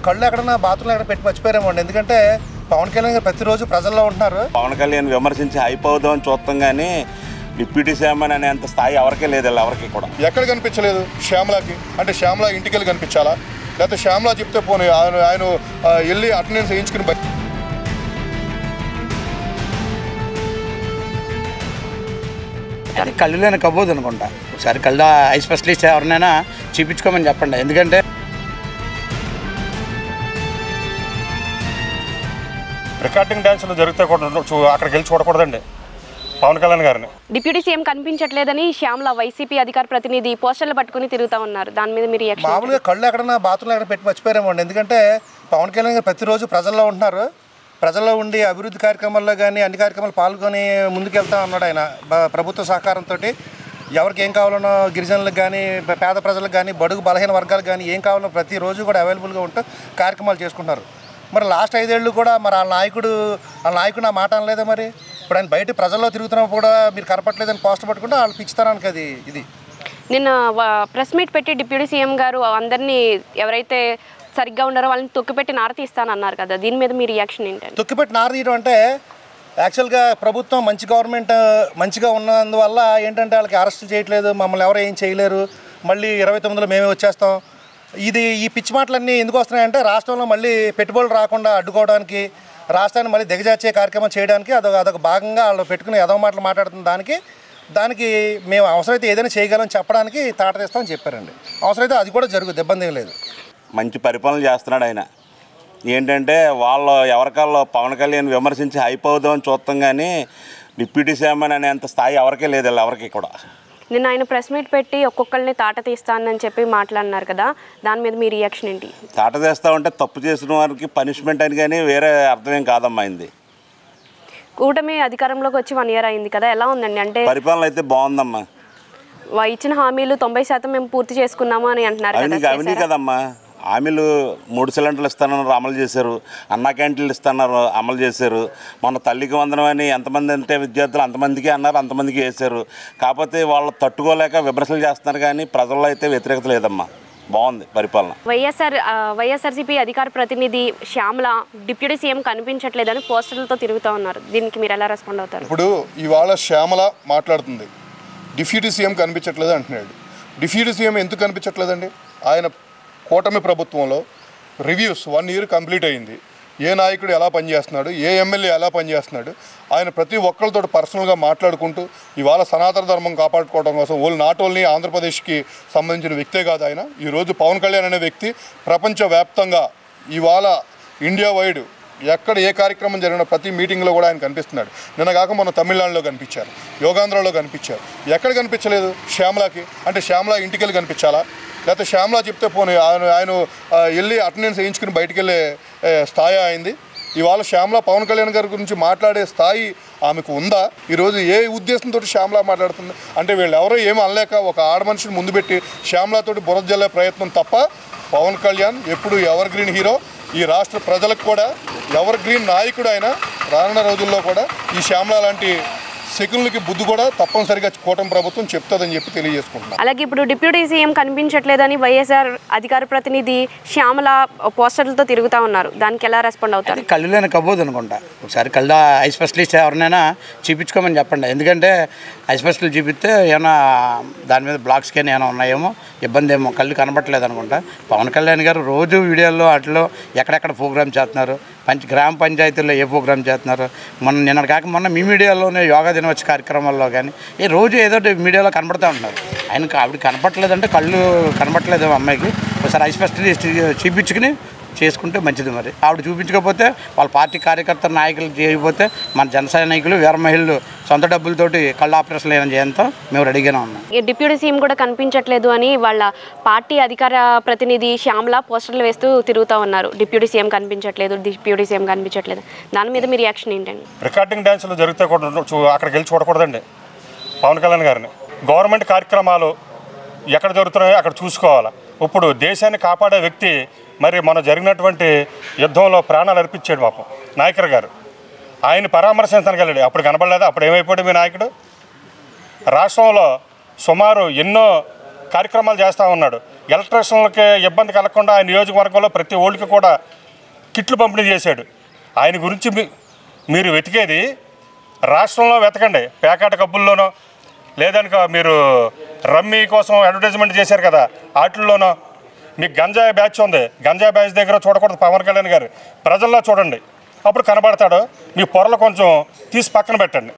కళ్ళు ఎక్కడన్నా బాత్రూంలో ఎక్కడ పెట్టి మర్చిపోయారేమోండి. ఎందుకంటే పవన్ కళ్యాణ్ గారు ప్రతిరోజు ప్రజల్లో ఉంటున్నారు. పవన్ కళ్యాణ్ విమర్శించి అయిపోదాం అని చూస్తాం కానీ డిప్యూటీ సీఎం అనేంత స్థాయి ఎవరికే లేదు, ఎవరికి కూడా ఎక్కడ కనిపించలేదు. శ్యామలాకి అంటే శ్యామలా ఇంటికి వెళ్ళి కనిపించాలా, లేకపోతే శ్యామలా చెప్తే పోనీ ఆయన వెళ్ళి అటెండెన్స్ వేయించుకుని అది కళ్ళులోనే కబోదు అనుకుంటా. ఒకసారి కళ్ళ ఐ స్పెషలిస్ట్ ఎవరినైనా చూపించుకోమని చెప్పండి. ఎందుకంటే రికార్డింగ్ డ్యాన్సులు జరిగితే కూడా అక్కడికి వెళ్ళి చూడకూడదండి పవన్ కళ్యాణ్ గారిని. డిప్యూటీ సీఎం కనిపించట్లేదని శ్యామల వైసీపీ అధికార ప్రతినిధి పోస్టర్లు పట్టుకుని తిరుగుతూ ఉన్నారు. దాని మీద మీరు మామూలుగా కళ్ళు ఎక్కడన్నా బాత్రూంలో ఎక్కడ పెట్టి మర్చిపోయారేమోండి. ఎందుకంటే పవన్ కళ్యాణ్ గారు ప్రతిరోజు ప్రజల్లో ఉంటున్నారు. ప్రజల్లో ఉండి అభివృద్ధి కార్యక్రమాల్లో కానీ అన్ని కార్యక్రమాలు పాల్గొని ముందుకెళ్తా ఉన్నాడు ఆయన. ప్రభుత్వ సహకారంతో ఎవరికి ఏం కావాలనో గిరిజనులకు కానీ పేద ప్రజలకు కానీ బడుగు బలహీన వర్గాలకు కానీ ఏం కావాలనో ప్రతిరోజు కూడా అవైలబుల్గా ఉంటూ కార్యక్రమాలు చేసుకుంటున్నారు. మరి లాస్ట్ 5 ఏళ్ళు కూడా మరి వాళ్ళ నాయకుడు ఆ మాట అనలేదా? మరి ఇప్పుడు ఆయన బయట ప్రజల్లో తిరుగుతున్నప్పుడు కూడా మీరు కనపట్లేదని పోస్టర్ పట్టుకుంటే వాళ్ళు పిచ్చుతారానికి అది ఇది. నిన్న ప్రెస్ మీట్ పెట్టి డిప్యూటీ సీఎం గారు అందరినీ ఎవరైతే సరిగ్గా ఉన్నారో వాళ్ళని తొక్కిపెట్టి నార తీస్తానన్నారు కదా, దీని మీద మీ రియాక్షన్ ఏంటంటే? తొక్కిపెట్టి నార తీయడం అంటే యాక్చువల్గా ప్రభుత్వం మంచి గవర్నమెంట్ మంచిగా ఉన్నందువల్ల ఏంటంటే వాళ్ళకి అరెస్టులు చేయట్లేదు, మమ్మల్ని ఎవరు ఏం చేయలేరు, మళ్ళీ 29లో మేమే వచ్చేస్తాం. ఈ పిచ్చి మాటలన్నీ ఎందుకు వస్తున్నాయంటే రాష్ట్రంలో మళ్ళీ పెట్టుబడులు రాకుండా అడ్డుకోవడానికి, రాష్ట్రాన్ని మళ్ళీ దిగజార్చే కార్యక్రమం చేయడానికి అదొక భాగంగా వాళ్ళు పెట్టుకుని ఎదవ మాటలు మాట్లాడుతున్న దానికి మేము అవసరమైతే ఏదైనా చేయగలం చెప్పడానికి తాట తీస్తామని చెప్పారండి. అవసరమైతే అది కూడా జరుగుతుంది, ఇబ్బంది ఏం లేదు. మంచి పరిపాలన చేస్తున్నాడు ఆయన. ఏంటంటే వాళ్ళు ఎవరికాల్లో పవన్ కళ్యాణ్ విమర్శించి అయిపోదాం అని చూస్తాం కానీ డిప్యూటీ సీఎం అనేంత స్థాయి ఎవరికే లేదు, ఎవరికి కూడా. నిన్న ఆయన ప్రెస్ మీట్ పెట్టి ఒక్కొక్కరిని తాట తీస్తానని చెప్పి మాట్లాడినారు కదా, దాని మీద మీ రియాక్షన్ ఏంటి? తాట తీస్తా ఉంటే తప్పు చేసిన వారికి పనిష్మెంట్ అని కానీ వేరే అర్థమేం కాదమ్మా. అయింది కూటమి అధికారంలోకి వచ్చి 1 year అయింది కదా, ఎలా ఉందండి? అంటే పరిపాలన అయితే బాగుందమ్మా. ఇచ్చిన హామీలు 90% మేము పూర్తి చేసుకున్నాము అని అంటున్నారు కదా. అవన్నీ కదమ్మా, హామీలు 3 సిలిండర్లు ఇస్తానన్నారు, అమలు చేశారు. అన్నా క్యాంటీన్లు ఇస్తున్నారు, అమలు చేశారు. మన తల్లికి వందనం అని ఎంతమంది అంటే విద్యార్థులు అంతమందికి అన్నారు, అంతమందికి వేశారు. కాకపోతే వాళ్ళు తట్టుకోలేక విమర్శలు చేస్తున్నారు కానీ ప్రజల్లో అయితే వ్యతిరేకత లేదమ్మా. బాగుంది పరిపాలన. వైఎస్ఆర్సీపీ అధికార ప్రతినిధి శ్యామల డిప్యూటీ సీఎం కనిపించట్లేదని పోస్టర్లతో తిరుగుతూ ఉన్నారు. దీనికి మీరు ఎలా రెస్పాండ్ అవుతారు? ఇప్పుడు ఇవాళ శ్యామల మాట్లాడుతుంది, డిప్యూటీ సీఎం కనిపించట్లేదు అంటున్నాడు. డిప్యూటీ సీఎం ఎందుకు కనిపించట్లేదండి? ఆయన కూటమి ప్రభుత్వంలో రివ్యూస్ 1 year కంప్లీట్ అయింది. ఏ నాయకుడు ఎలా పనిచేస్తున్నాడు, ఏ ఎమ్మెల్యే ఎలా పనిచేస్తున్నాడు, ఆయన ప్రతి ఒక్కరితో పర్సనల్గా మాట్లాడుకుంటూ ఇవాళ సనాతన ధర్మం కాపాడుకోవడం కోసం నాట్ ఓన్లీ ఆంధ్రప్రదేశ్కి సంబంధించిన వ్యక్తే కాదు ఆయన. ఈరోజు పవన్ కళ్యాణ్ అనే వ్యక్తి ప్రపంచవ్యాప్తంగా ఇవాళ ఇండియా వైడ్ ఎక్కడ ఏ కార్యక్రమం జరిగిన ప్రతి మీటింగ్లో కూడా ఆయన కనిపిస్తున్నాడు. నిన్న కాక మొన్న తమిళనాడులో కనిపించారు, యోగాంధ్రలో కనిపించారు. ఎక్కడ కనిపించలేదు. శ్యామలాకి అంటే శ్యామలా ఇంటికి వెళ్ళి కనిపించాలా, లేకపోతే శ్యామలా చెప్తే పోనీ ఆయన వెళ్ళి అటెండెన్స్ వేయించుకుని బయటికి వెళ్ళే స్థాయి అయింది. ఇవాళ శ్యామలా పవన్ కళ్యాణ్ గారి గురించి మాట్లాడే స్థాయి ఆమెకు ఉందా? ఈరోజు ఏ ఉద్దేశంతో శ్యామలా మాట్లాడుతుంది అంటే వీళ్ళు ఎవరో ఏమీ అనలేక ఒక ఆడమనిషిని ముందు పెట్టి శ్యామలాతోటి బురద జల్లే ప్రయత్నం తప్ప పవన్ కళ్యాణ్ ఎప్పుడు ఎవర్ గ్రీన్ హీరో. ఈ రాష్ట్ర ప్రజలకు కూడా ఎవర్ గ్రీన్ నాయకుడు ఆయన. రానున్న రోజుల్లో కూడా ఈ శ్యామలా లాంటి సెకండ్లకి బుద్ధి కూడా తప్పనిసరిగా కూటమి ప్రభుత్వం చెప్తుందని చెప్పి తెలియజేసుకుంటున్నాను. అలాగే ఇప్పుడు డిప్యూటీ సీఎం కనిపించట్లేదని వైఎస్ఆర్ అధికార ప్రతినిధి శ్యామల పోస్టర్లతో తిరుగుతూ ఉన్నారు. దానికి ఎలా రెస్పాండ్ అవుతారు? కళ్ళులోనే కబోదు అనుకుంటా. ఒకసారి కళ్ళ ఐ స్పెషలిస్ట్ ఎవరినైనా చూపించుకోమని చెప్పండి. ఎందుకంటే ఐ స్పెషలిస్ట్ చూపిస్తే ఏమైనా దాని మీద బ్లాక్స్ కానీ ఏమైనా ఉన్నాయేమో, ఇబ్బంది ఏమో, కళ్ళు కనబట్టలేదు అనుకుంటా. పవన్ కళ్యాణ్ గారు రోజు వీడియోల్లో వాటిలో ఎక్కడెక్కడ ప్రోగ్రామ్ చేస్తున్నారు, గ్రామ పంచాయతీల్లో ఏ ప్రోగ్రామ్ చేస్తున్నారు. నిన్న కాక మొన్న మీ మీడియాలోనే యోగా దినోత్సవ కార్యక్రమాల్లో కానీ రోజు ఏదో మీడియాలో కనబడుతూ ఉంటున్నారు. ఆవిడ కనపట్లేదంటే కళ్ళు కనపట్లేదు అమ్మాయికి. ఒకసారి ఐ స్పెషలిస్ట్ చూపించుకుని చేసుకుంటే మంచిది. మరి ఆవిడ చూపించకపోతే వాళ్ళ పార్టీ కార్యకర్తల నాయకులు చేయకపోతే మన జన సైనికులు వీర మహిళలు సొంత డబ్బులతోటి కళ్ళు ఆపరేషన్లు ఏమైనా చేయంతో మేము రెడీగానే ఉన్నాం. డిప్యూటీ సీఎం కూడా కనిపించట్లేదు అని వాళ్ళ పార్టీ అధికార ప్రతినిధి శ్యామల పోస్టర్లు వేస్తూ తిరుగుతూ ఉన్నారు. డిప్యూటీ సీఎం కనిపించట్లేదు, డిప్యూటీ సీఎం కనిపించట్లేదు. దాని మీద మీ రియాక్షన్ ఏంటండి? రికార్డింగ్ డ్యాన్సులు జరిగితే కూడా అక్కడికి వెళ్ళి చూడకూడదండి పవన్ కళ్యాణ్ గారిని. గవర్నమెంట్ కార్యక్రమాలు ఎక్కడ జరుగుతున్నాయో అక్కడ చూసుకోవాలి. ఇప్పుడు దేశాన్ని కాపాడే వ్యక్తి మరి మన జరిగినటువంటి యుద్ధంలో ప్రాణాలు అర్పించాడు పాపం నాయకర్ గారు. ఆయన పరామర్శించడానికి వెళ్ళాడు, అప్పుడు కనబడలేదా? అప్పుడు ఏమైపోయాడు మీ నాయకుడు? రాష్ట్రంలో సుమారు ఎన్నో కార్యక్రమాలు చేస్తూ ఉన్నాడు. ఎలక్ట్రీషియన్లకి ఇబ్బంది కలగకుండా ఆయన నియోజకవర్గంలో ప్రతి ఓళ్ళకి కూడా కిట్లు పంపిణీ చేశాడు. ఆయన గురించి మీరు వెతికేది రాష్ట్రంలో వెతకండి, పేకాట కబ్బుల్లోనో లేదనుక మీరు రమ్మీ కోసం అడ్వర్టైజ్మెంట్ చేశారు కదా వాటిల్లోనో. మీకు గంజాయి బ్యాచ్ ఉంది, గంజాయి బ్యాచ్ దగ్గర చూడకూడదు పవన్ కళ్యాణ్ గారు, ప్రజల్లో చూడండి, అప్పుడు కనబడతాడు. మీ పొరలు కొంచెం తీసి పక్కన పెట్టండి.